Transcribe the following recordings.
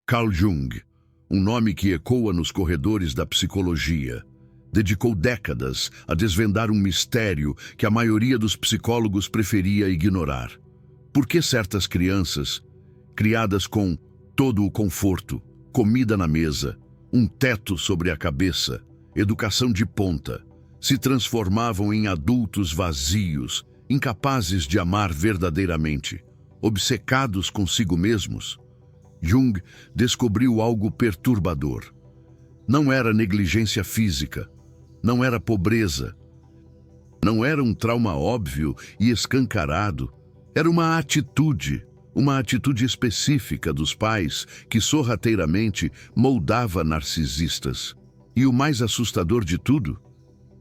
Carl Jung, um nome que ecoa nos corredores da psicologia, dedicou décadas a desvendar um mistério que a maioria dos psicólogos preferia ignorar. Por que certas crianças, criadas com todo o conforto, comida na mesa, um teto sobre a cabeça, educação de ponta, se transformavam em adultos vazios, incapazes de amar verdadeiramente, obcecados consigo mesmos? Jung descobriu algo perturbador. Não era negligência física, não era pobreza, não era um trauma óbvio e escancarado, era uma atitude específica dos pais que sorrateiramente moldava narcisistas. E o mais assustador de tudo,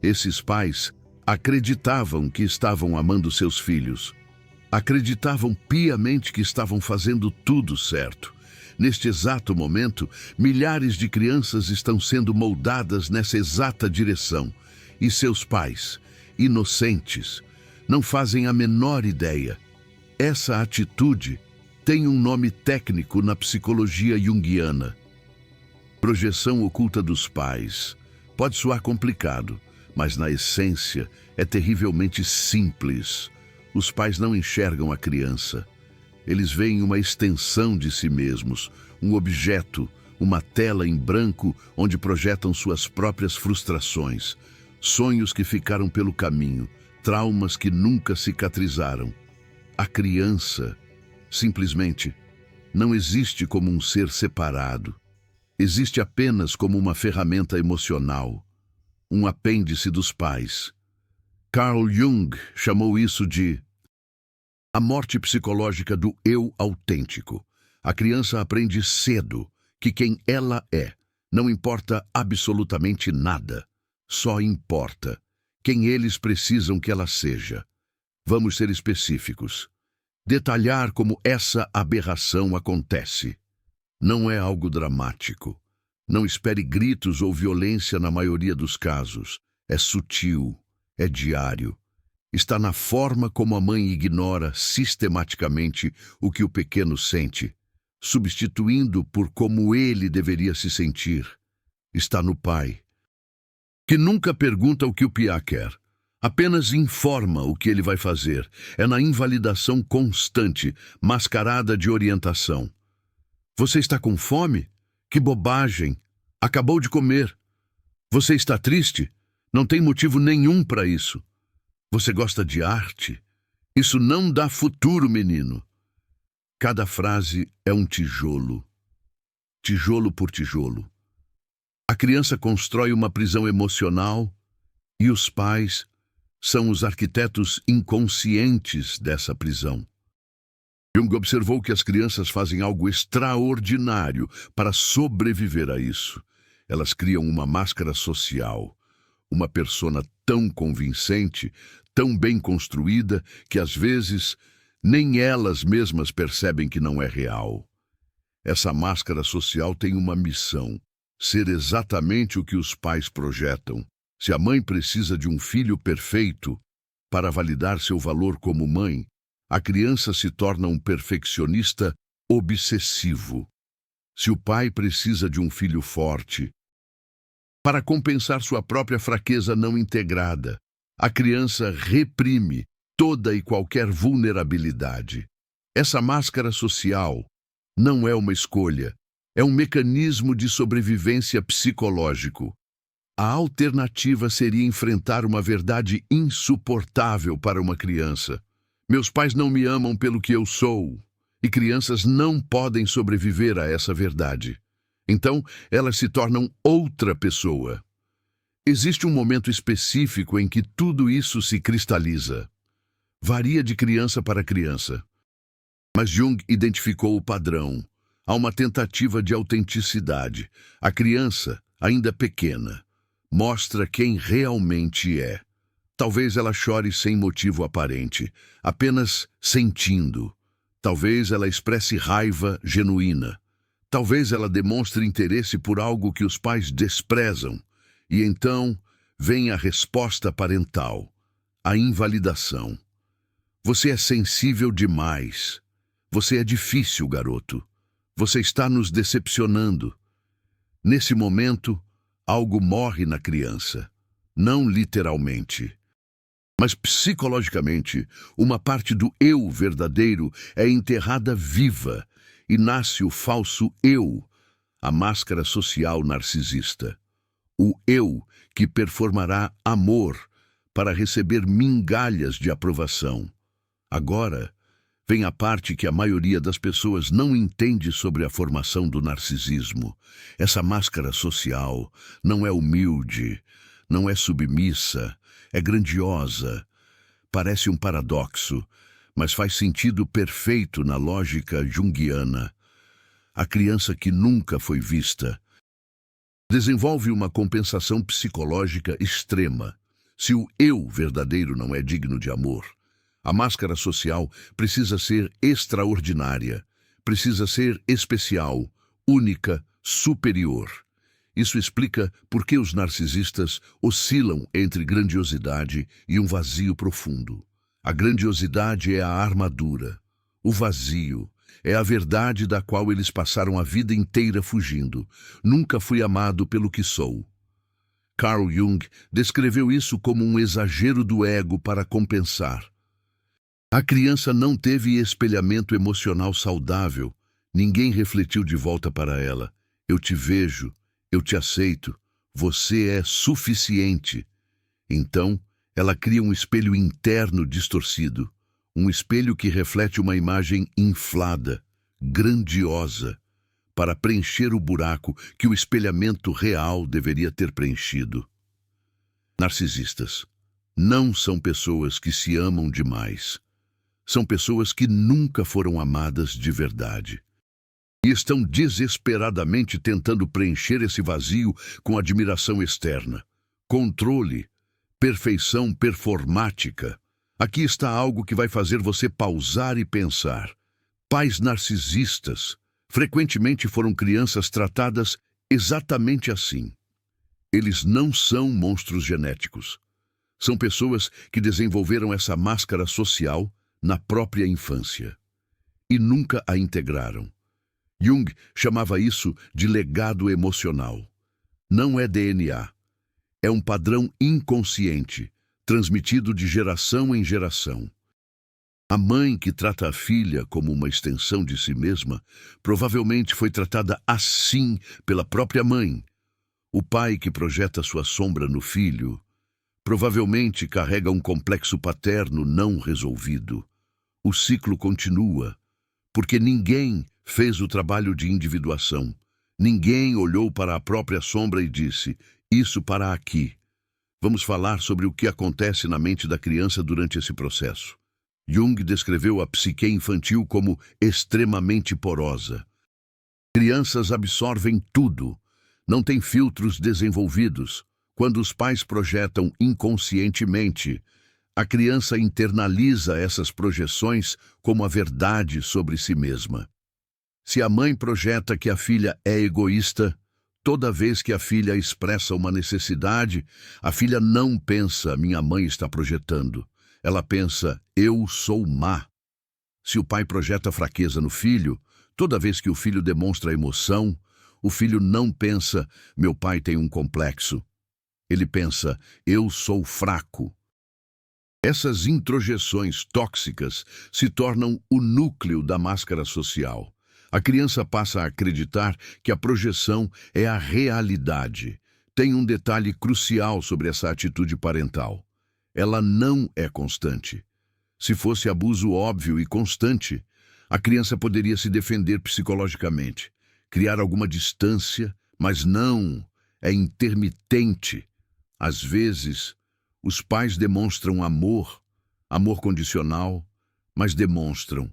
esses pais acreditavam que estavam amando seus filhos. Acreditavam piamente que estavam fazendo tudo certo. Neste exato momento, milhares de crianças estão sendo moldadas nessa exata direção. E seus pais, inocentes, não fazem a menor ideia. Essa atitude tem um nome técnico na psicologia junguiana: projeção oculta dos pais. Pode soar complicado, mas na essência é terrivelmente simples. Os pais não enxergam a criança. Eles veem uma extensão de si mesmos, um objeto, uma tela em branco onde projetam suas próprias frustrações, sonhos que ficaram pelo caminho, traumas que nunca cicatrizaram. A criança, simplesmente, não existe como um ser separado. Existe apenas como uma ferramenta emocional, um apêndice dos pais. Carl Jung chamou isso de a morte psicológica do eu autêntico. A criança aprende cedo que quem ela é não importa absolutamente nada. Só importa quem eles precisam que ela seja. Vamos ser específicos. Detalhar como essa aberração acontece. Não é algo dramático. Não espere gritos ou violência na maioria dos casos. É sutil, é diário. Está na forma como a mãe ignora sistematicamente o que o pequeno sente, substituindo por como ele deveria se sentir. Está no pai, que nunca pergunta o que o piá quer, apenas informa o que ele vai fazer. É na invalidação constante, mascarada de orientação. Você está com fome? Que bobagem! Acabou de comer. Você está triste? Não tem motivo nenhum para isso. Você gosta de arte? Isso não dá futuro, menino. Cada frase é um tijolo. Tijolo por tijolo. A criança constrói uma prisão emocional e os pais são os arquitetos inconscientes dessa prisão. Jung observou que as crianças fazem algo extraordinário para sobreviver a isso. Elas criam uma máscara social, uma persona tão convincente, tão bem construída, que às vezes nem elas mesmas percebem que não é real. Essa máscara social tem uma missão: ser exatamente o que os pais projetam. Se a mãe precisa de um filho perfeito para validar seu valor como mãe, a criança se torna um perfeccionista obsessivo. Se o pai precisa de um filho forte para compensar sua própria fraqueza não integrada, a criança reprime toda e qualquer vulnerabilidade. Essa máscara social não é uma escolha, é um mecanismo de sobrevivência psicológico. A alternativa seria enfrentar uma verdade insuportável para uma criança. Meus pais não me amam pelo que eu sou, e crianças não podem sobreviver a essa verdade. Então, elas se tornam outra pessoa. Existe um momento específico em que tudo isso se cristaliza. Varia de criança para criança. Mas Jung identificou o padrão. Há uma tentativa de autenticidade. A criança, ainda pequena, mostra quem realmente é. Talvez ela chore sem motivo aparente, apenas sentindo. Talvez ela expresse raiva genuína. Talvez ela demonstre interesse por algo que os pais desprezam. E então vem a resposta parental, a invalidação. Você é sensível demais. Você é difícil, garoto. Você está nos decepcionando. Nesse momento, algo morre na criança. Não literalmente, mas psicologicamente, uma parte do eu verdadeiro é enterrada viva e nasce o falso eu, a máscara social narcisista. O eu que performará amor para receber migalhas de aprovação. Agora, vem a parte que a maioria das pessoas não entende sobre a formação do narcisismo. Essa máscara social não é humilde, não é submissa, é grandiosa. Parece um paradoxo, mas faz sentido perfeito na lógica junguiana. A criança que nunca foi vista desenvolve uma compensação psicológica extrema. Se o eu verdadeiro não é digno de amor, a máscara social precisa ser extraordinária, precisa ser especial, única, superior. Isso explica por que os narcisistas oscilam entre grandiosidade e um vazio profundo. A grandiosidade é a armadura. O vazio é a verdade da qual eles passaram a vida inteira fugindo. Nunca fui amado pelo que sou. Carl Jung descreveu isso como um exagero do ego para compensar. A criança não teve espelhamento emocional saudável. Ninguém refletiu de volta para ela. Eu te vejo, eu te aceito, você é suficiente. Então, ela cria um espelho interno distorcido, um espelho que reflete uma imagem inflada, grandiosa, para preencher o buraco que o espelhamento real deveria ter preenchido. Narcisistas não são pessoas que se amam demais. São pessoas que nunca foram amadas de verdade. E estão desesperadamente tentando preencher esse vazio com admiração externa, controle, perfeição performática. Aqui está algo que vai fazer você pausar e pensar. Pais narcisistas frequentemente foram crianças tratadas exatamente assim. Eles não são monstros genéticos. São pessoas que desenvolveram essa máscara social na própria infância e nunca a integraram. Jung chamava isso de legado emocional. Não é DNA. É um padrão inconsciente, transmitido de geração em geração. A mãe que trata a filha como uma extensão de si mesma provavelmente foi tratada assim pela própria mãe. O pai que projeta sua sombra no filho provavelmente carrega um complexo paterno não resolvido. O ciclo continua, porque ninguém fez o trabalho de individuação. Ninguém olhou para a própria sombra e disse, isso para aqui. Vamos falar sobre o que acontece na mente da criança durante esse processo. Jung descreveu a psique infantil como extremamente porosa. Crianças absorvem tudo, não têm filtros desenvolvidos. Quando os pais projetam inconscientemente, a criança internaliza essas projeções como a verdade sobre si mesma. Se a mãe projeta que a filha é egoísta, toda vez que a filha expressa uma necessidade, a filha não pensa, minha mãe está projetando. Ela pensa, eu sou má. Se o pai projeta fraqueza no filho, toda vez que o filho demonstra emoção, o filho não pensa, meu pai tem um complexo. Ele pensa, eu sou fraco. Essas introjeções tóxicas se tornam o núcleo da máscara social. A criança passa a acreditar que a projeção é a realidade. Tem um detalhe crucial sobre essa atitude parental. Ela não é constante. Se fosse abuso óbvio e constante, a criança poderia se defender psicologicamente, criar alguma distância, mas não, é intermitente. Às vezes, os pais demonstram amor, amor condicional, mas demonstram,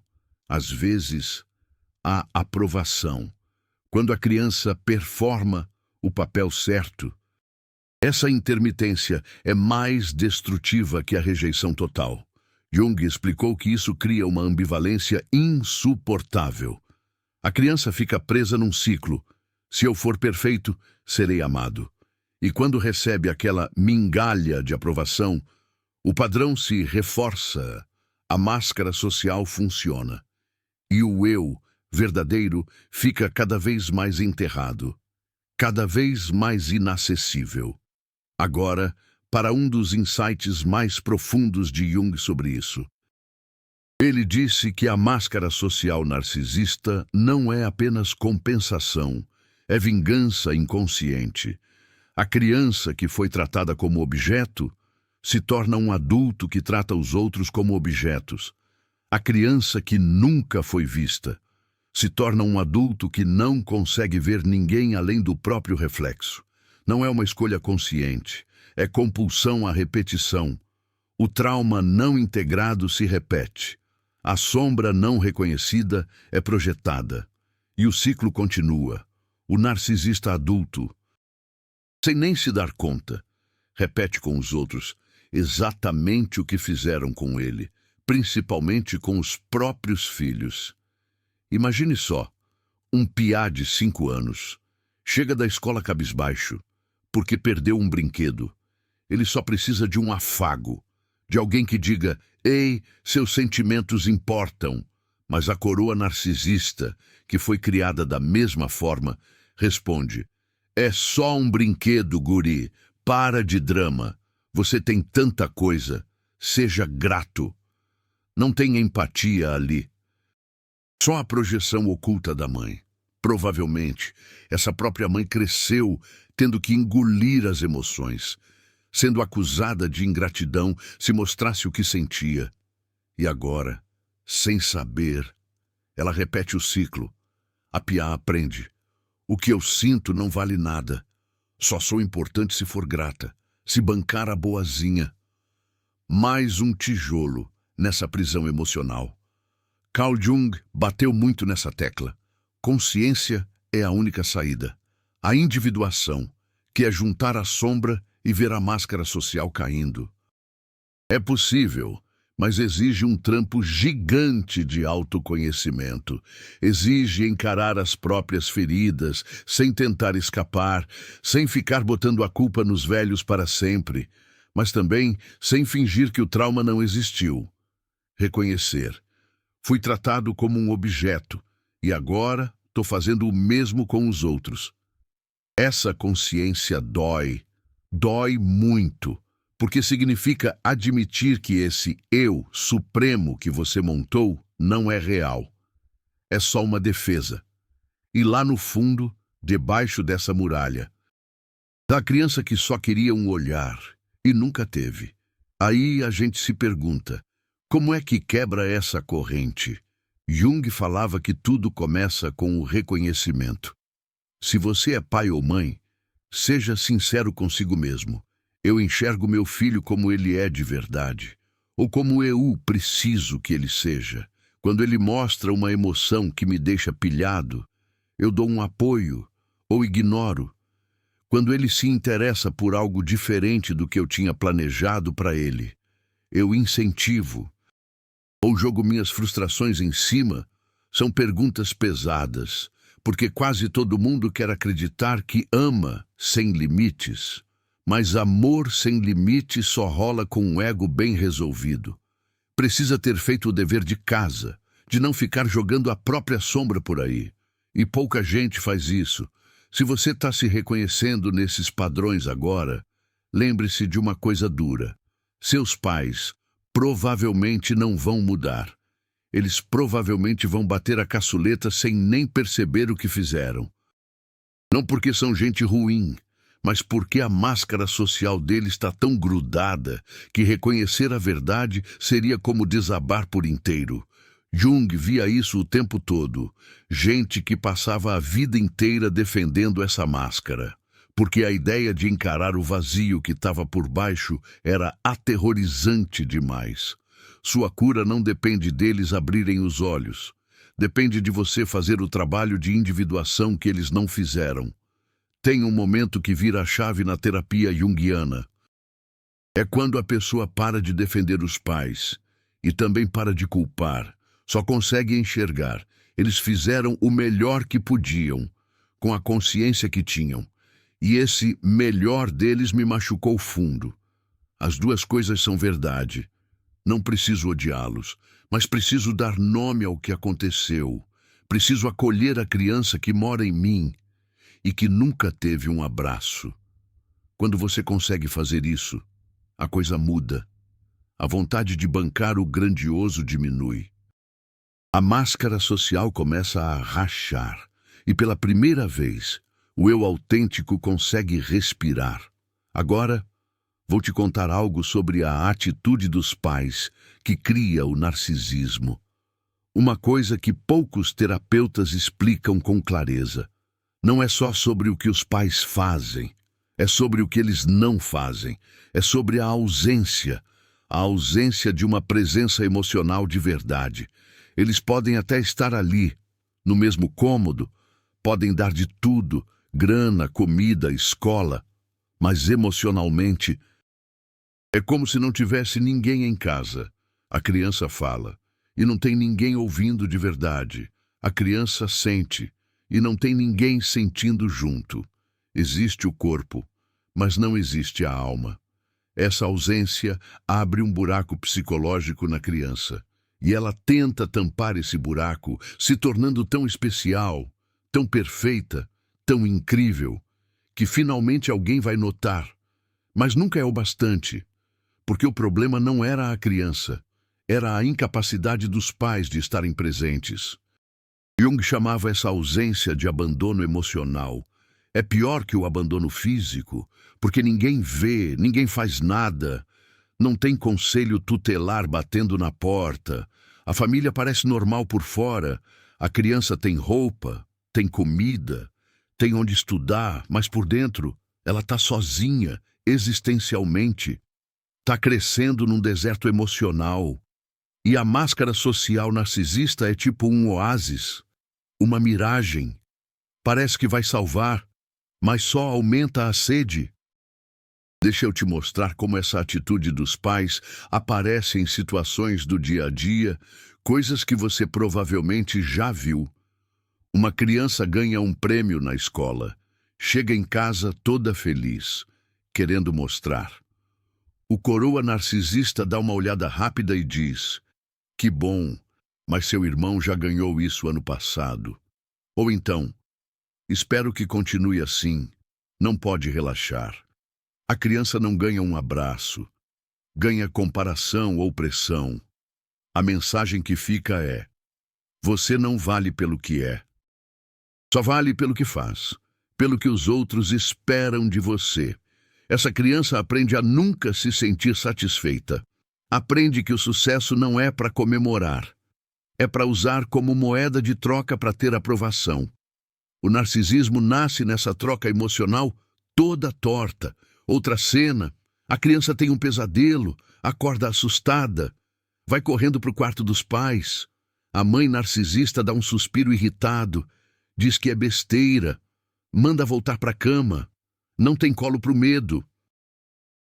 às vezes, a aprovação. Quando a criança performa o papel certo, essa intermitência é mais destrutiva que a rejeição total. Jung explicou que isso cria uma ambivalência insuportável. A criança fica presa num ciclo. Se eu for perfeito, serei amado. E quando recebe aquela migalha de aprovação, o padrão se reforça, a máscara social funciona. E o eu verdadeiro, fica cada vez mais enterrado, cada vez mais inacessível. Agora, para um dos insights mais profundos de Jung sobre isso. Ele disse que a máscara social narcisista não é apenas compensação, é vingança inconsciente. A criança que foi tratada como objeto se torna um adulto que trata os outros como objetos. A criança que nunca foi vista se torna um adulto que não consegue ver ninguém além do próprio reflexo. Não é uma escolha consciente, é compulsão à repetição. O trauma não integrado se repete. A sombra não reconhecida é projetada. E o ciclo continua. O narcisista adulto, sem nem se dar conta, repete com os outros exatamente o que fizeram com ele, principalmente com os próprios filhos. Imagine só, um piá de 5 anos chega da escola cabisbaixo porque perdeu um brinquedo. Ele só precisa de um afago, de alguém que diga: ei, seus sentimentos importam. Mas a coroa narcisista, que foi criada da mesma forma, responde: é só um brinquedo, guri. Para de drama. Você tem tanta coisa. Seja grato. Não tem empatia ali. Só a projeção oculta da mãe. Provavelmente, essa própria mãe cresceu tendo que engolir as emoções, sendo acusada de ingratidão se mostrasse o que sentia. E agora, sem saber, ela repete o ciclo. A piá aprende: o que eu sinto não vale nada. Só sou importante se for grata, se bancar a boazinha. Mais um tijolo nessa prisão emocional. Carl Jung bateu muito nessa tecla. Consciência é a única saída. A individuação, que é juntar a sombra e ver a máscara social caindo. É possível, mas exige um trampo gigante de autoconhecimento. Exige encarar as próprias feridas, sem tentar escapar, sem ficar botando a culpa nos velhos para sempre, mas também sem fingir que o trauma não existiu. Reconhecer: fui tratado como um objeto e agora estou fazendo o mesmo com os outros. Essa consciência dói muito. Porque significa admitir que esse eu supremo que você montou não é real. É só uma defesa. E lá no fundo, debaixo dessa muralha, da criança que só queria um olhar e nunca teve. Aí a gente se pergunta: como é que quebra essa corrente? Jung falava que tudo começa com o reconhecimento. Se você é pai ou mãe, seja sincero consigo mesmo. Eu enxergo meu filho como ele é de verdade, ou como eu preciso que ele seja. Quando ele mostra uma emoção que me deixa pilhado, eu dou um apoio ou ignoro. Quando ele se interessa por algo diferente do que eu tinha planejado para ele, eu incentivo. Ou jogo minhas frustrações em cima. São perguntas pesadas, porque quase todo mundo quer acreditar que ama sem limites. Mas amor sem limite só rola com um ego bem resolvido. Precisa ter feito o dever de casa, de não ficar jogando a própria sombra por aí. E pouca gente faz isso. Se você está se reconhecendo nesses padrões agora, lembre-se de uma coisa dura. Seus pais provavelmente não vão mudar. Eles provavelmente vão bater a caçuleta sem nem perceber o que fizeram. Não porque são gente ruim, mas porque a máscara social dele está tão grudada que reconhecer a verdade seria como desabar por inteiro. Jung via isso o tempo todo, gente que passava a vida inteira defendendo essa máscara, porque a ideia de encarar o vazio que estava por baixo era aterrorizante demais. Sua cura não depende deles abrirem os olhos, depende de você fazer o trabalho de individuação que eles não fizeram. Tem um momento que vira a chave na terapia junguiana. É quando a pessoa para de defender os pais e também para de culpar. Só consegue enxergar. Eles fizeram o melhor que podiam, com a consciência que tinham. E esse melhor deles me machucou fundo. As duas coisas são verdade. Não preciso odiá-los, mas preciso dar nome ao que aconteceu. Preciso acolher a criança que mora em mim e que nunca teve um abraço. Quando você consegue fazer isso, a coisa muda. A vontade de bancar o grandioso diminui. A máscara social começa a rachar e, pela primeira vez, o eu autêntico consegue respirar. Agora, vou te contar algo sobre a atitude dos pais que cria o narcisismo. Uma coisa que poucos terapeutas explicam com clareza. Não é só sobre o que os pais fazem, é sobre o que eles não fazem, é sobre a ausência de uma presença emocional de verdade. Eles podem até estar ali, no mesmo cômodo, podem dar de tudo, grana, comida, escola, mas emocionalmente é como se não tivesse ninguém em casa. A criança fala, e não tem ninguém ouvindo de verdade. A criança sente, e não tem ninguém sentindo junto. Existe o corpo, mas não existe a alma. Essa ausência abre um buraco psicológico na criança, e ela tenta tampar esse buraco, se tornando tão especial, tão perfeita, tão incrível, que finalmente alguém vai notar. Mas nunca é o bastante, porque o problema não era a criança, era a incapacidade dos pais de estarem presentes. Jung chamava essa ausência de abandono emocional. É pior que o abandono físico, porque ninguém vê, ninguém faz nada, não tem conselho tutelar batendo na porta, a família parece normal por fora, a criança tem roupa, tem comida, tem onde estudar, mas por dentro ela está sozinha, existencialmente, está crescendo num deserto emocional. E a máscara social narcisista é tipo um oásis, uma miragem. Parece que vai salvar, mas só aumenta a sede. Deixa eu te mostrar como essa atitude dos pais aparece em situações do dia a dia, coisas que você provavelmente já viu. Uma criança ganha um prêmio na escola, chega em casa toda feliz, querendo mostrar. O coroa narcisista dá uma olhada rápida e diz: "Que bom, mas seu irmão já ganhou isso ano passado." Ou então: "Espero que continue assim, não pode relaxar." A criança não ganha um abraço, ganha comparação ou pressão. A mensagem que fica é: você não vale pelo que é. Só vale pelo que faz, pelo que os outros esperam de você. Essa criança aprende a nunca se sentir satisfeita. Aprende que o sucesso não é para comemorar, é para usar como moeda de troca para ter aprovação. O narcisismo nasce nessa troca emocional toda torta. Outra cena, a criança tem um pesadelo, acorda assustada, vai correndo para o quarto dos pais. A mãe narcisista dá um suspiro irritado, diz que é besteira, manda voltar para a cama, não tem colo para o medo.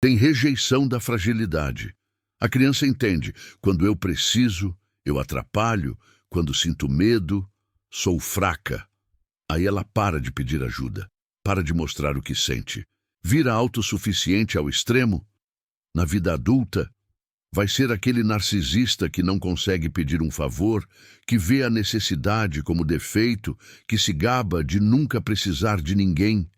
Tem rejeição da fragilidade. A criança entende: quando eu preciso, eu atrapalho, quando sinto medo, sou fraca. Aí ela para de pedir ajuda, para de mostrar o que sente. Vira autossuficiente ao extremo. Na vida adulta, vai ser aquele narcisista que não consegue pedir um favor, que vê a necessidade como defeito, que se gaba de nunca precisar de ninguém.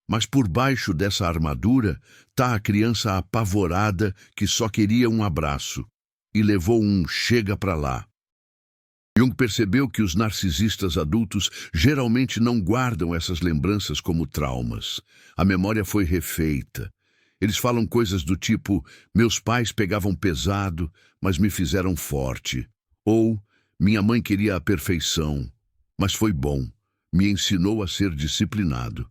Mas por baixo dessa armadura está a criança apavorada que só queria um abraço e levou um chega pra lá. Jung percebeu que os narcisistas adultos geralmente não guardam essas lembranças como traumas. A memória foi refeita. Eles falam coisas do tipo: meus pais pegavam pesado, mas me fizeram forte. Ou: minha mãe queria a perfeição, mas foi bom, me ensinou a ser disciplinado.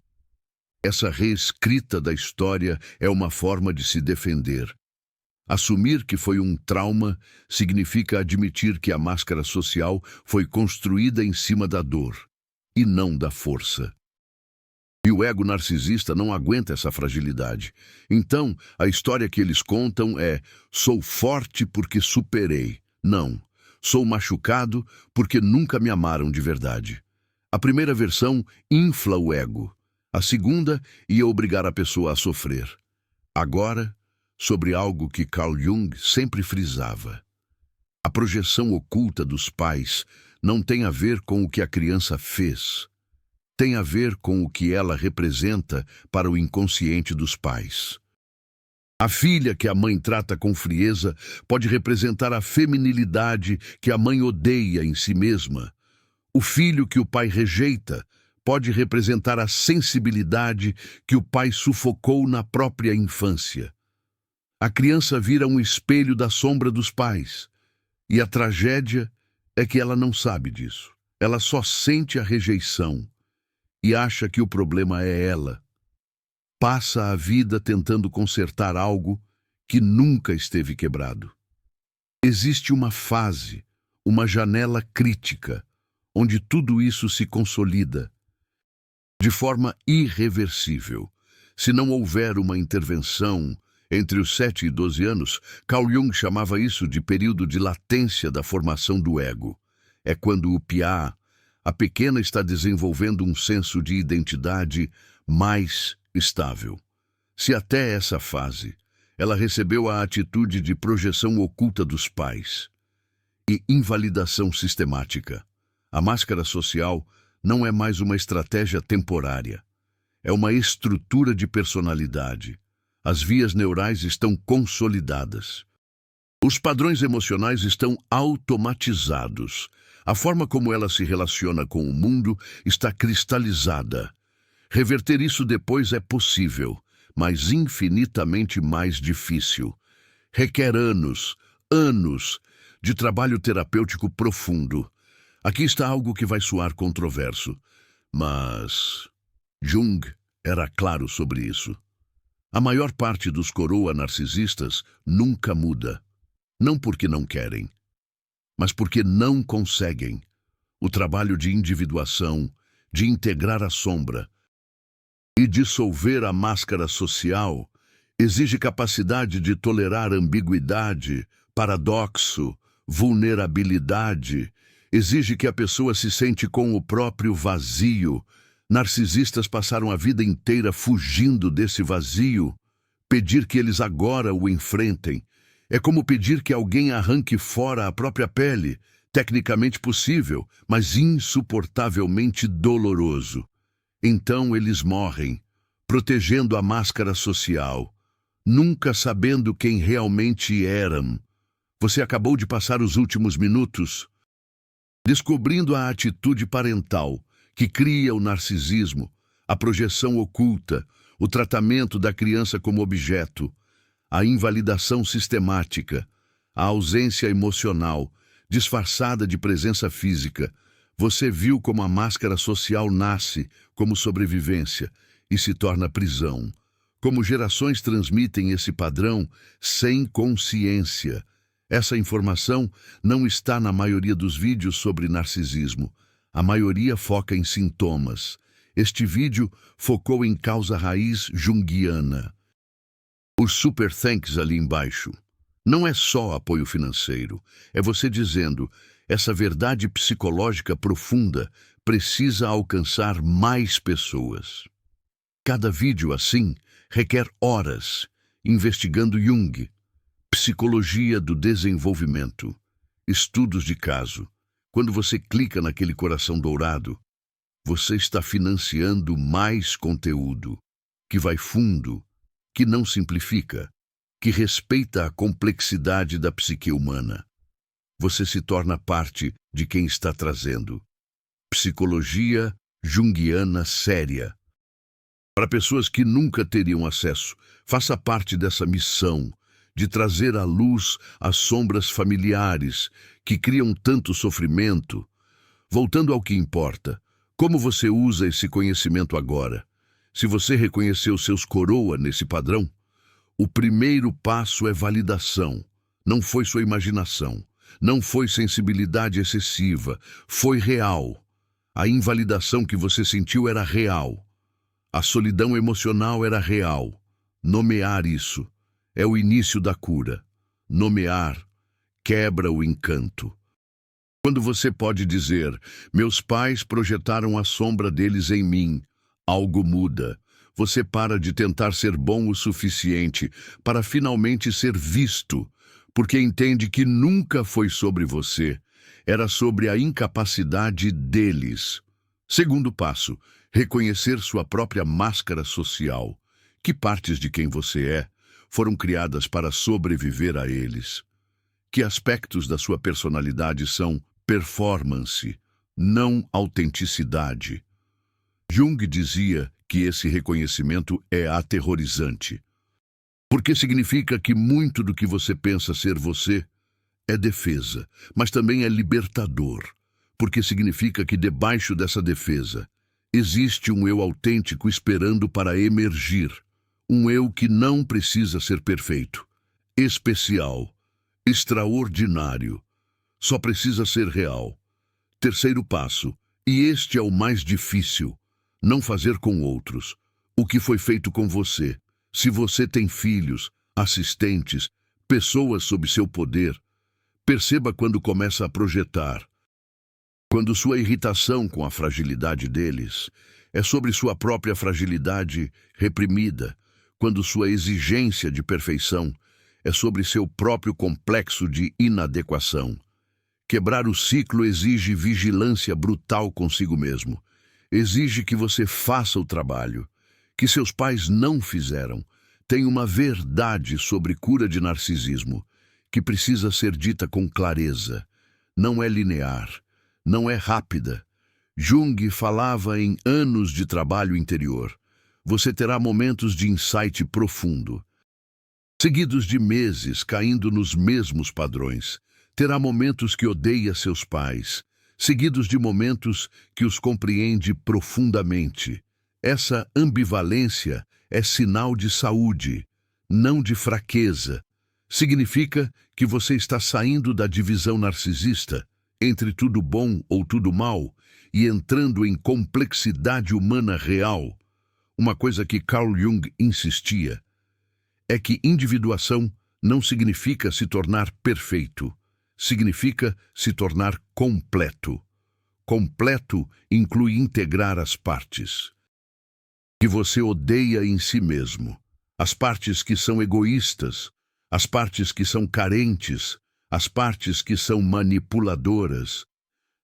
Essa reescrita da história é uma forma de se defender. Assumir que foi um trauma significa admitir que a máscara social foi construída em cima da dor, e não da força. E o ego narcisista não aguenta essa fragilidade. Então, a história que eles contam é: sou forte porque superei. Não, sou machucado porque nunca me amaram de verdade. A primeira versão infla o ego. A segunda ia obrigar a pessoa a sofrer. Agora, sobre algo que Carl Jung sempre frisava: a projeção oculta dos pais não tem a ver com o que a criança fez. Tem a ver com o que ela representa para o inconsciente dos pais. A filha que a mãe trata com frieza pode representar a feminilidade que a mãe odeia em si mesma. O filho que o pai rejeita pode representar a sensibilidade que o pai sufocou na própria infância. A criança vira um espelho da sombra dos pais. E a tragédia é que ela não sabe disso. Ela só sente a rejeição e acha que o problema é ela. Passa a vida tentando consertar algo que nunca esteve quebrado. Existe uma fase, uma janela crítica, onde tudo isso se consolida, de forma irreversível. Se não houver uma intervenção entre os 7 e 12 anos, Carl Jung chamava isso de período de latência da formação do ego. É quando o piá, a pequena, está desenvolvendo um senso de identidade mais estável. Se até essa fase ela recebeu a atitude de projeção oculta dos pais e invalidação sistemática, a máscara social não é mais uma estratégia temporária. É uma estrutura de personalidade. As vias neurais estão consolidadas. Os padrões emocionais estão automatizados. A forma como ela se relaciona com o mundo está cristalizada. Reverter isso depois é possível, mas infinitamente mais difícil. Requer anos de trabalho terapêutico profundo. Aqui está algo que vai soar controverso, mas Jung era claro sobre isso. A maior parte dos coroa narcisistas nunca muda. Não porque não querem, mas porque não conseguem. O trabalho de individuação, de integrar a sombra e dissolver a máscara social exige capacidade de tolerar ambiguidade, paradoxo, vulnerabilidade. Exige que a pessoa se sente com o próprio vazio. Narcisistas passaram a vida inteira fugindo desse vazio. Pedir que eles agora o enfrentem é como pedir que alguém arranque fora a própria pele. Tecnicamente possível, mas insuportavelmente doloroso. Então eles morrem, protegendo a máscara social, nunca sabendo quem realmente eram. Você acabou de passar os últimos minutos descobrindo a atitude parental que cria o narcisismo, a projeção oculta, o tratamento da criança como objeto, a invalidação sistemática, a ausência emocional, disfarçada de presença física. Você viu como a máscara social nasce como sobrevivência e se torna prisão. Como gerações transmitem esse padrão sem consciência. Essa informação não está na maioria dos vídeos sobre narcisismo. A maioria foca em sintomas. Este vídeo focou em causa raiz junguiana. Os super thanks ali embaixo. Não é só apoio financeiro. É você dizendo, essa verdade psicológica profunda precisa alcançar mais pessoas. Cada vídeo assim requer horas, investigando Jung, psicologia do desenvolvimento, estudos de caso. Quando você clica naquele coração dourado, você está financiando mais conteúdo, que vai fundo, que não simplifica, que respeita a complexidade da psique humana. Você se torna parte de quem está trazendo psicologia junguiana séria. Para pessoas que nunca teriam acesso, faça parte dessa missão de trazer à luz as sombras familiares que criam tanto sofrimento. Voltando ao que importa, como você usa esse conhecimento agora? Se você reconheceu seus coroa nesse padrão, o primeiro passo é validação. Não foi sua imaginação, não foi sensibilidade excessiva, foi real. A invalidação que você sentiu era real. A solidão emocional era real. Nomear isso é o início da cura. Nomear quebra o encanto. Quando você pode dizer, meus pais projetaram a sombra deles em mim, algo muda. Você para de tentar ser bom o suficiente para finalmente ser visto, porque entende que nunca foi sobre você, era sobre a incapacidade deles. Segundo passo, reconhecer sua própria máscara social. Que partes de quem você é foram criadas para sobreviver a eles? Que aspectos da sua personalidade são performance, não autenticidade? Jung dizia que esse reconhecimento é aterrorizante, porque significa que muito do que você pensa ser você é defesa, mas também é libertador, porque significa que debaixo dessa defesa existe um eu autêntico esperando para emergir, um eu que não precisa ser perfeito, especial, extraordinário, só precisa ser real. Terceiro passo, e este é o mais difícil: não fazer com outros o que foi feito com você. Se você tem filhos, assistentes, pessoas sob seu poder, perceba quando começa a projetar. Quando sua irritação com a fragilidade deles é sobre sua própria fragilidade reprimida, quando sua exigência de perfeição é sobre seu próprio complexo de inadequação. Quebrar o ciclo exige vigilância brutal consigo mesmo. Exige que você faça o trabalho que seus pais não fizeram. Tem uma verdade sobre cura de narcisismo que precisa ser dita com clareza. Não é linear, não é rápida. Jung falava em anos de trabalho interior. Você terá momentos de insight profundo, seguidos de meses caindo nos mesmos padrões. Terá momentos que odeia seus pais, seguidos de momentos que os compreende profundamente. Essa ambivalência é sinal de saúde, não de fraqueza. Significa que você está saindo da divisão narcisista entre tudo bom ou tudo mal e entrando em complexidade humana real. Uma coisa que Carl Jung insistia é que individuação não significa se tornar perfeito, significa se tornar completo. Completo inclui integrar as partes que você odeia em si mesmo, as partes que são egoístas, as partes que são carentes, as partes que são manipuladoras.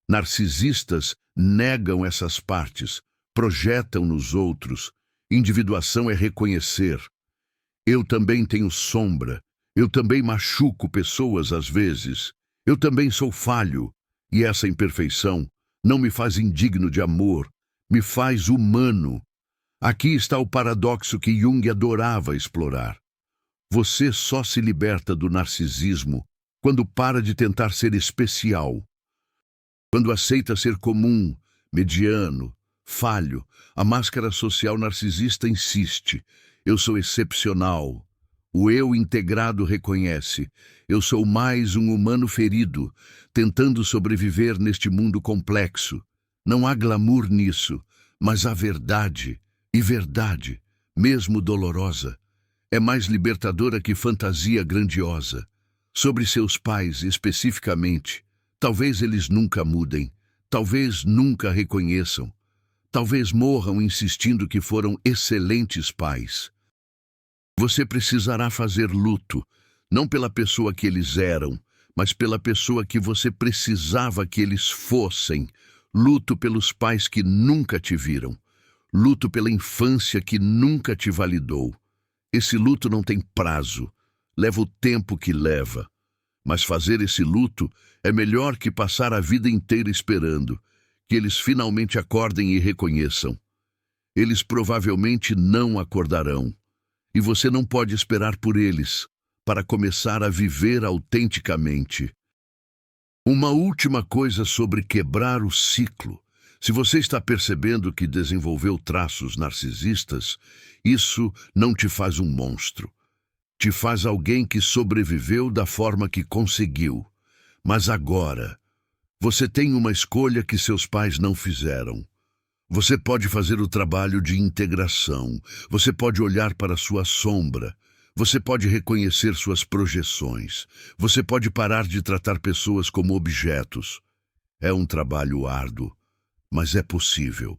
Narcisistas negam essas partes, projetam nos outros. Individuação é reconhecer: eu também tenho sombra, eu também machuco pessoas às vezes, eu também sou falho, e essa imperfeição não me faz indigno de amor, me faz humano. Aqui está o paradoxo que Jung adorava explorar. Você só se liberta do narcisismo quando para de tentar ser especial, quando aceita ser comum, mediano, falho. A máscara social narcisista insiste: eu sou excepcional. O eu integrado reconhece: eu sou mais um humano ferido, tentando sobreviver neste mundo complexo. Não há glamour nisso, mas há verdade. E verdade, mesmo dolorosa, é mais libertadora que fantasia grandiosa. Sobre seus pais, especificamente, talvez eles nunca mudem, talvez nunca reconheçam, talvez morram insistindo que foram excelentes pais. Você precisará fazer luto, não pela pessoa que eles eram, mas pela pessoa que você precisava que eles fossem. Luto pelos pais que nunca te viram. Luto pela infância que nunca te validou. Esse luto não tem prazo, leva o tempo que leva. Mas fazer esse luto é melhor que passar a vida inteira esperando que eles finalmente acordem e reconheçam. Eles provavelmente não acordarão, e você não pode esperar por eles para começar a viver autenticamente. Uma última coisa sobre quebrar o ciclo. Se você está percebendo que desenvolveu traços narcisistas, isso não te faz um monstro. Te faz alguém que sobreviveu da forma que conseguiu. Mas agora, você tem uma escolha que seus pais não fizeram. Você pode fazer o trabalho de integração. Você pode olhar para sua sombra. Você pode reconhecer suas projeções. Você pode parar de tratar pessoas como objetos. É um trabalho árduo, mas é possível.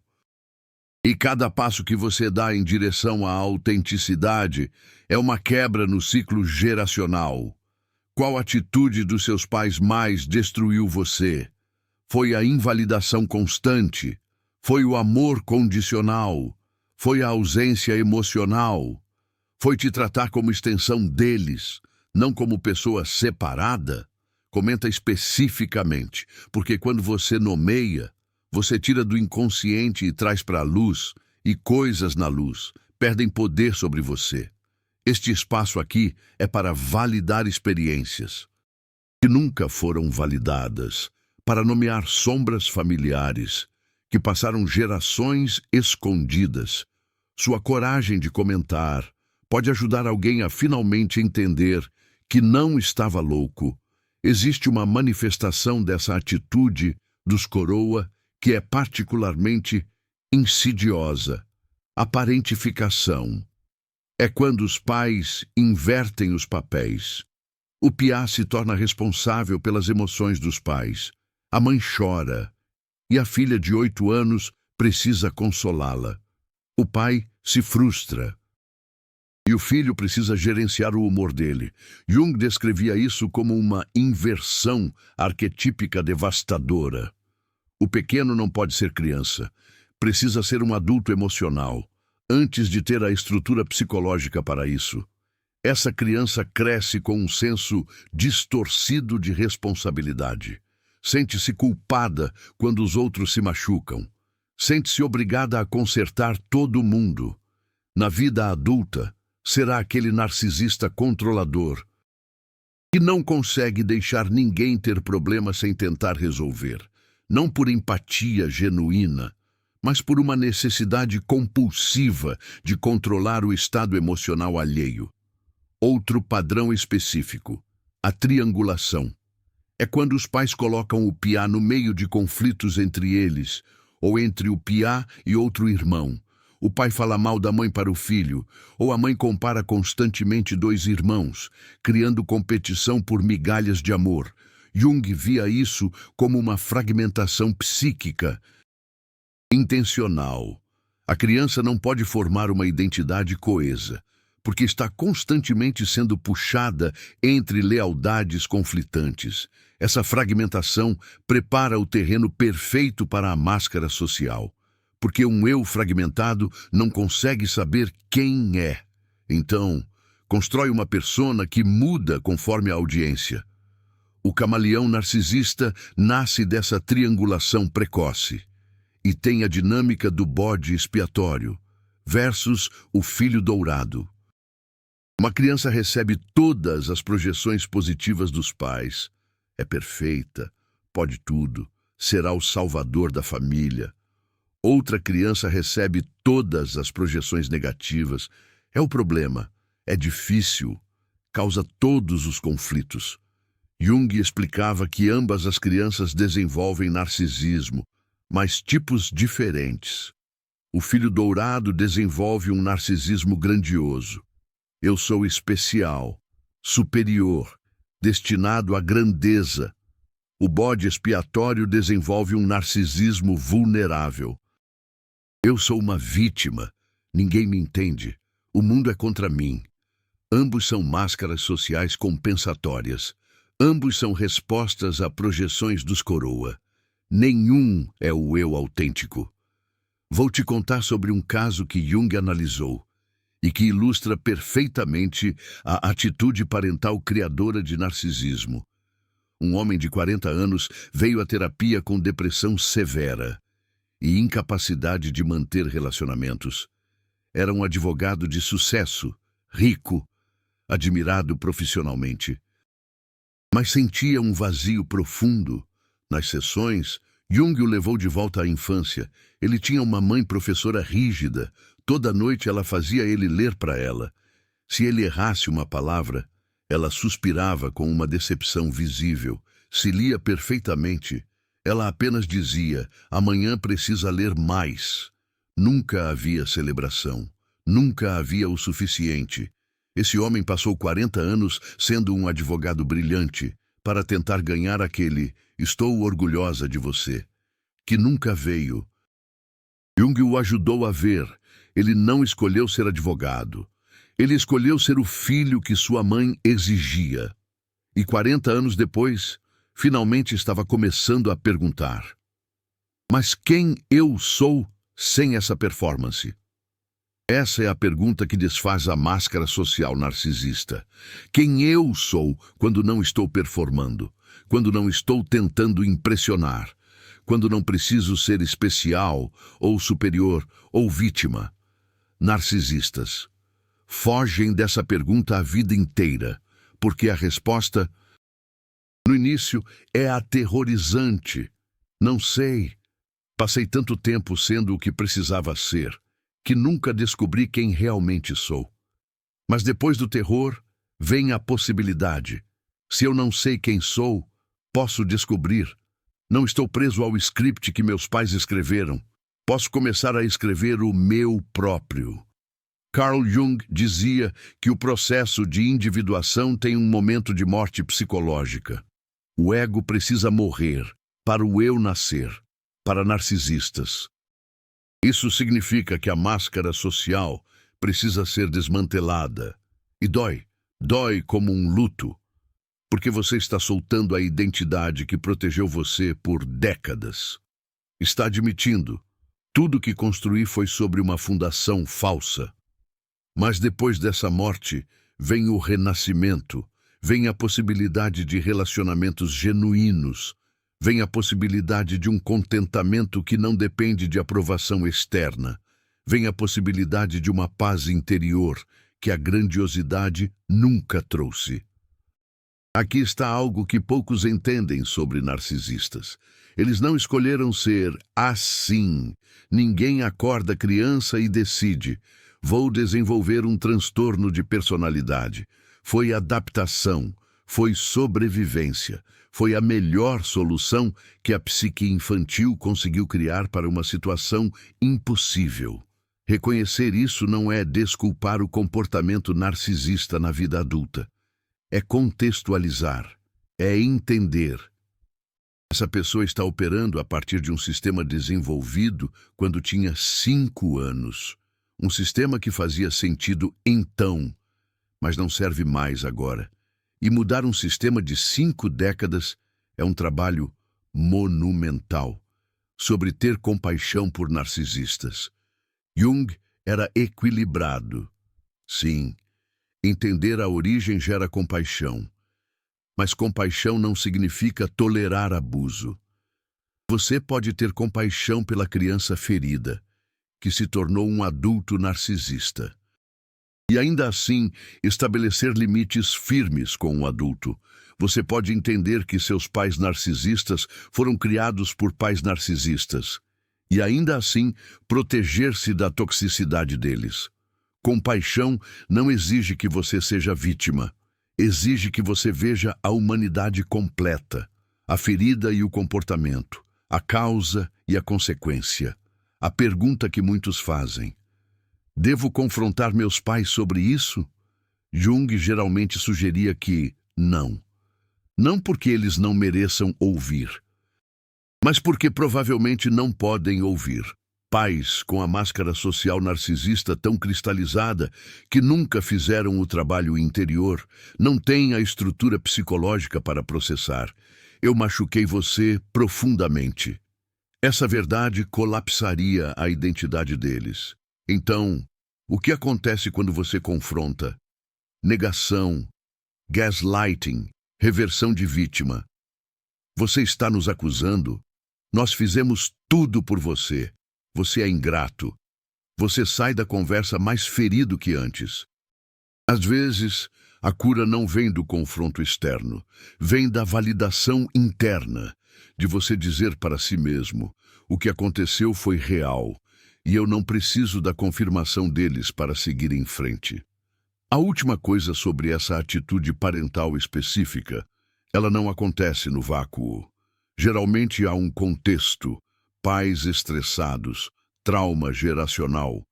E cada passo que você dá em direção à autenticidade é uma quebra no ciclo geracional. Qual atitude dos seus pais mais destruiu você? Foi a invalidação constante? Foi o amor condicional? Foi a ausência emocional? Foi te tratar como extensão deles, não como pessoa separada? Comenta especificamente, porque quando você nomeia, você tira do inconsciente e traz para a luz, e coisas na luz perdem poder sobre você. Este espaço aqui é para validar experiências que nunca foram validadas, para nomear sombras familiares que passaram gerações escondidas. Sua coragem de comentar pode ajudar alguém a finalmente entender que não estava louco. Existe uma manifestação dessa atitude dos coroa que é particularmente insidiosa: a parentificação. É quando os pais invertem os papéis. O piá se torna responsável pelas emoções dos pais. A mãe chora e a filha de 8 anos precisa consolá-la. O pai se frustra e o filho precisa gerenciar o humor dele. Jung descrevia isso como uma inversão arquetípica devastadora. O pequeno não pode ser criança. Precisa ser um adulto emocional, antes de ter a estrutura psicológica para isso. Essa criança cresce com um senso distorcido de responsabilidade. Sente-se culpada quando os outros se machucam. Sente-se obrigada a consertar todo mundo. Na vida adulta, será aquele narcisista controlador que não consegue deixar ninguém ter problema sem tentar resolver, não por empatia genuína, mas por uma necessidade compulsiva de controlar o estado emocional alheio. Outro padrão específico: a triangulação. É quando os pais colocam o piá no meio de conflitos entre eles, ou entre o piá e outro irmão. O pai fala mal da mãe para o filho, ou a mãe compara constantemente 2 irmãos, criando competição por migalhas de amor. Jung via isso como uma fragmentação psíquica intencional. A criança não pode formar uma identidade coesa, porque está constantemente sendo puxada entre lealdades conflitantes. Essa fragmentação prepara o terreno perfeito para a máscara social, porque um eu fragmentado não consegue saber quem é. Então, constrói uma persona que muda conforme a audiência. O camaleão narcisista nasce dessa triangulação precoce e tem a dinâmica do bode expiatório versus o filho dourado. Uma criança recebe todas as projeções positivas dos pais. É perfeita, pode tudo, será o salvador da família. Outra criança recebe todas as projeções negativas. É o problema, é difícil, causa todos os conflitos. Jung explicava que ambas as crianças desenvolvem narcisismo, mas tipos diferentes. O filho dourado desenvolve um narcisismo grandioso. Eu sou especial, superior, destinado à grandeza. O bode expiatório desenvolve um narcisismo vulnerável. Eu sou uma vítima, ninguém me entende, o mundo é contra mim. Ambos são máscaras sociais compensatórias. Ambos são respostas a projeções dos coroa. Nenhum é o eu autêntico. Vou te contar sobre um caso que Jung analisou e que ilustra perfeitamente a atitude parental criadora de narcisismo. Um homem de 40 anos veio à terapia com depressão severa e incapacidade de manter relacionamentos. Era um advogado de sucesso, rico, admirado profissionalmente, mas sentia um vazio profundo. Nas sessões, Jung o levou de volta à infância. Ele tinha uma mãe professora rígida. Toda noite ela fazia ele ler para ela. Se ele errasse uma palavra, ela suspirava com uma decepção visível. Se lia perfeitamente, ela apenas dizia: amanhã precisa ler mais. Nunca havia celebração. Nunca havia o suficiente. Esse homem passou 40 anos sendo um advogado brilhante para tentar ganhar aquele "estou orgulhosa de você", que nunca veio. Jung o ajudou a ver. Ele não escolheu ser advogado. Ele escolheu ser o filho que sua mãe exigia. E 40 anos depois, finalmente estava começando a perguntar: mas quem eu sou sem essa performance? Essa é a pergunta que desfaz a máscara social narcisista. Quem eu sou quando não estou performando? Quando não estou tentando impressionar? Quando não preciso ser especial, ou superior, ou vítima? Narcisistas fogem dessa pergunta a vida inteira, porque a resposta, no início, é aterrorizante. Não sei. Passei tanto tempo sendo o que precisava ser, que nunca descobri quem realmente sou. Mas depois do terror, vem a possibilidade. Se eu não sei quem sou, posso descobrir. Não estou preso ao script que meus pais escreveram. Posso começar a escrever o meu próprio. Carl Jung dizia que o processo de individuação tem um momento de morte psicológica. O ego precisa morrer para o eu nascer, para narcisistas. Isso significa que a máscara social precisa ser desmantelada. E dói. Dói como um luto. Porque você está soltando a identidade que protegeu você por décadas. Está admitindo. Tudo que construí foi sobre uma fundação falsa. Mas depois dessa morte, vem o renascimento. Vem a possibilidade de relacionamentos genuínos. Vem a possibilidade de um contentamento que não depende de aprovação externa. Vem a possibilidade de uma paz interior que a grandiosidade nunca trouxe. Aqui está algo que poucos entendem sobre narcisistas. Eles não escolheram ser assim. Ninguém acorda criança e decide: vou desenvolver um transtorno de personalidade. Foi adaptação, foi sobrevivência. Foi a melhor solução que a psique infantil conseguiu criar para uma situação impossível. Reconhecer isso não é desculpar o comportamento narcisista na vida adulta. É contextualizar, é entender. Essa pessoa está operando a partir de um sistema desenvolvido quando tinha 5 anos. Um sistema que fazia sentido então, mas não serve mais agora. E mudar um sistema de 5 décadas é um trabalho monumental sobre ter compaixão por narcisistas. Jung era equilibrado. Sim, entender a origem gera compaixão. Mas compaixão não significa tolerar abuso. Você pode ter compaixão pela criança ferida, que se tornou um adulto narcisista. E ainda assim, estabelecer limites firmes com um adulto. Você pode entender que seus pais narcisistas foram criados por pais narcisistas. E ainda assim, proteger-se da toxicidade deles. Compaixão não exige que você seja vítima. Exige que você veja a humanidade completa, a ferida e o comportamento, a causa e a consequência. A pergunta que muitos fazem: devo confrontar meus pais sobre isso? Jung geralmente sugeria que não. Não porque eles não mereçam ouvir, mas porque provavelmente não podem ouvir. Pais com a máscara social narcisista tão cristalizada que nunca fizeram o trabalho interior, não têm a estrutura psicológica para processar. Eu machuquei você profundamente. Essa verdade colapsaria a identidade deles. Então, o que acontece quando você confronta? Negação, gaslighting, reversão de vítima. Você está nos acusando? Nós fizemos tudo por você. Você é ingrato. Você sai da conversa mais ferido que antes. Às vezes, a cura não vem do confronto externo, vem da validação interna, de você dizer para si mesmo: o que aconteceu foi real, e eu não preciso da confirmação deles para seguir em frente. A última coisa sobre essa atitude parental específica: ela não acontece no vácuo. Geralmente há um contexto, pais estressados, trauma geracional,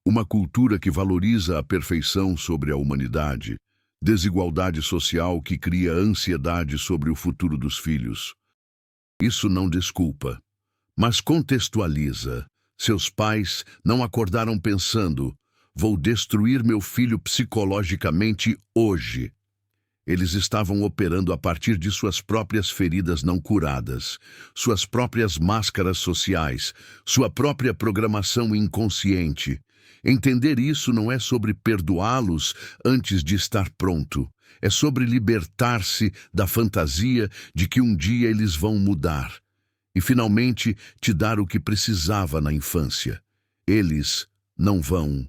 uma cultura que valoriza a perfeição sobre a humanidade, desigualdade social que cria ansiedade sobre o futuro dos filhos. Isso não desculpa, mas contextualiza. Seus pais não acordaram pensando: vou destruir meu filho psicologicamente hoje. Eles estavam operando a partir de suas próprias feridas não curadas, suas próprias máscaras sociais, sua própria programação inconsciente. Entender isso não é sobre perdoá-los antes de estar pronto. É sobre libertar-se da fantasia de que um dia eles vão mudar e finalmente te dar o que precisava na infância. Eles não vão.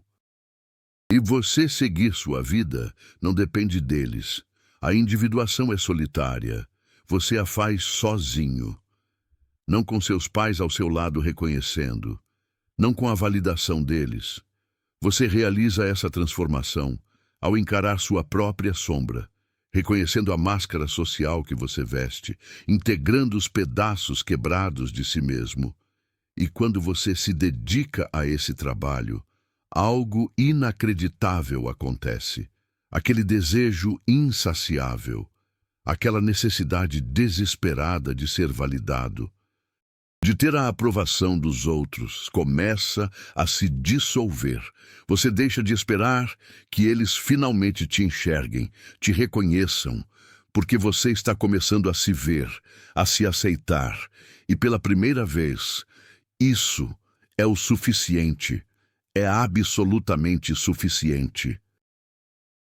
E você seguir sua vida não depende deles. A individuação é solitária. Você a faz sozinho. Não com seus pais ao seu lado reconhecendo. Não com a validação deles. Você realiza essa transformação ao encarar sua própria sombra, reconhecendo a máscara social que você veste, integrando os pedaços quebrados de si mesmo. E quando você se dedica a esse trabalho, algo inacreditável acontece. Aquele desejo insaciável, aquela necessidade desesperada de ser validado, de ter a aprovação dos outros, começa a se dissolver. Você deixa de esperar que eles finalmente te enxerguem, te reconheçam, porque você está começando a se ver, a se aceitar. E pela primeira vez, isso é o suficiente, é absolutamente suficiente.